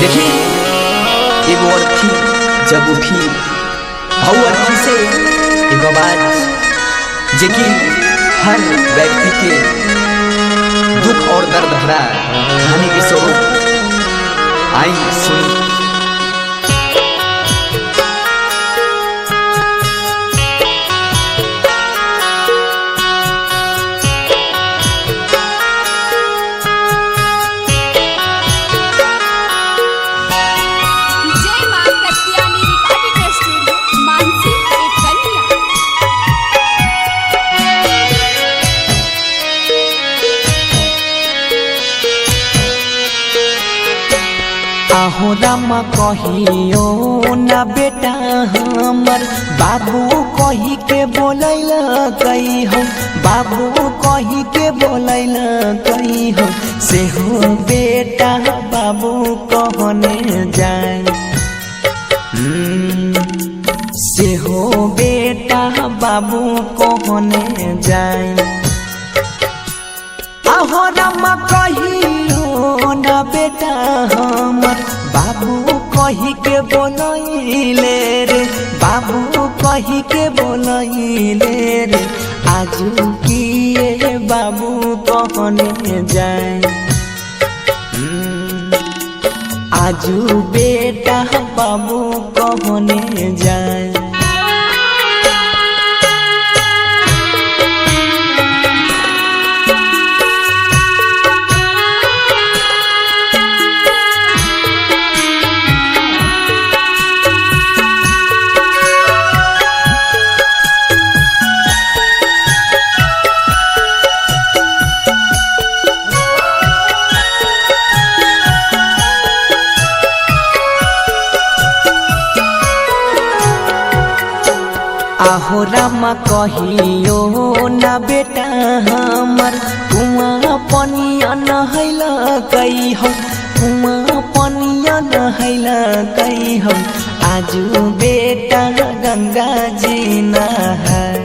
देखी एगो अर्थी जब उठी भाव अर्थी से एगो बात जेकि हर व्यक्ति के दुख और दर्द भरा कहानी के स्वरूप आई सुनी। आहो रामा कहियो ना बेटा हमर बाबू कही के बोलैल कही हो, बाबू कही के बोलैल कही हो, से हो बेटा बाबू कहने जाए, से हो बेटा बाबू कहने जाए। आहो रामा कहियो ना बेटा हमर बाबू कही के बोलैले रे, बाबू कही के बोलैले रे, आजू किए बाबू कहने जाए, आजू बेटा बाबू कहने जाए। आहो रामा कहियो ना बेटा हमर कुआं पनिया नहैल कई हो, कुआं पनिया नहैल कई हो, आजू बेटा गंगा जी नहाय,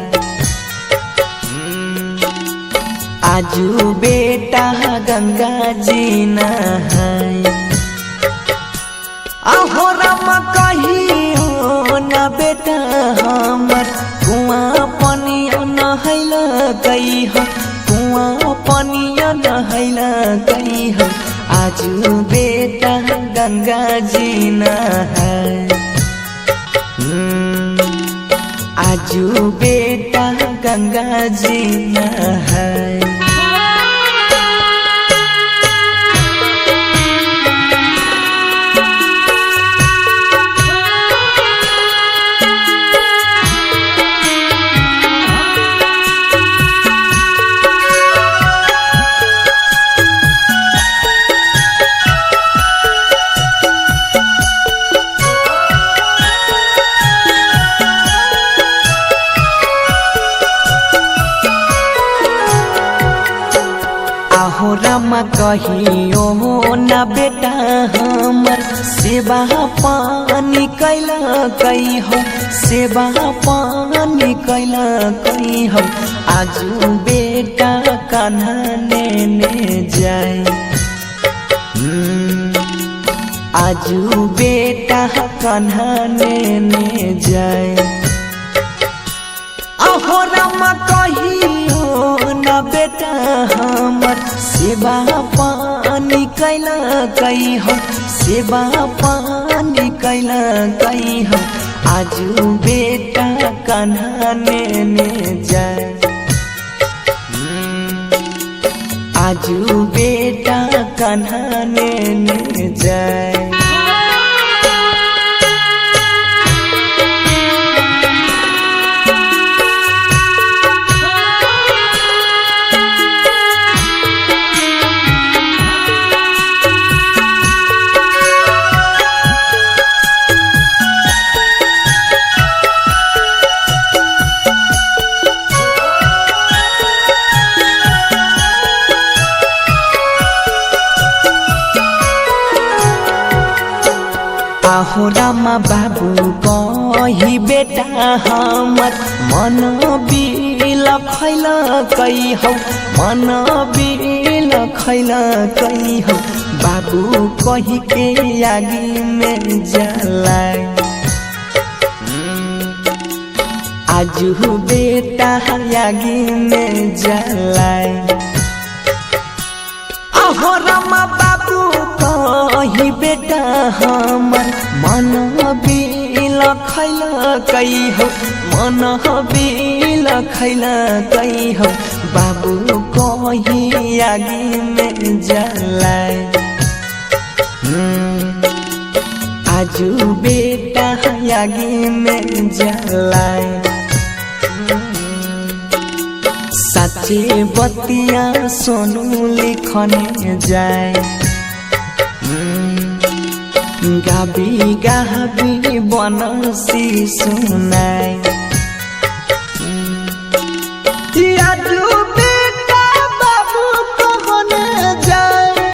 आजू बेटा गंगा जी नहाय। आहो रामा कहियो ना बेटा हमर कुआं पनिया नहैल कई हो, कुआं पनिया नहैल कई हो, आजू बेटा गंगा जी नहाय, आजू बेटा गंगा जी नहाय। आहो रामा कहियो ना बेटा हमर सेवा पानी कैल कई हो, सेवा पानी कैल कई हो, आजू बेटा कान्हा ने जाए, आजू बेटा कान्हा ने जाए। आहो रामा कहियो ना बेटा हमर सेवा पानी कैल कई हो, सेवा पानी कैल कई हो, आजू बेटा कान्हा ने जाए, आजू बेटा कान्हा ने जाए। आहो रामा बाबू कही बेटा हमर मन बिल खैल कई हो, मन बिल खैल कई हो, बाबू कही के आगे में जलाए आजू बेटा आगे में जलाए आहो रामा बाबू कही बेटा हमर मन बिल खैल कई हो मन बिल खैल कई हो बाबू कही आगे में जलाए आजू बेटा आगे में जलाए सच्चे बतिया सोनू लिखने जाए गाबी गाबी बनसी सुनाए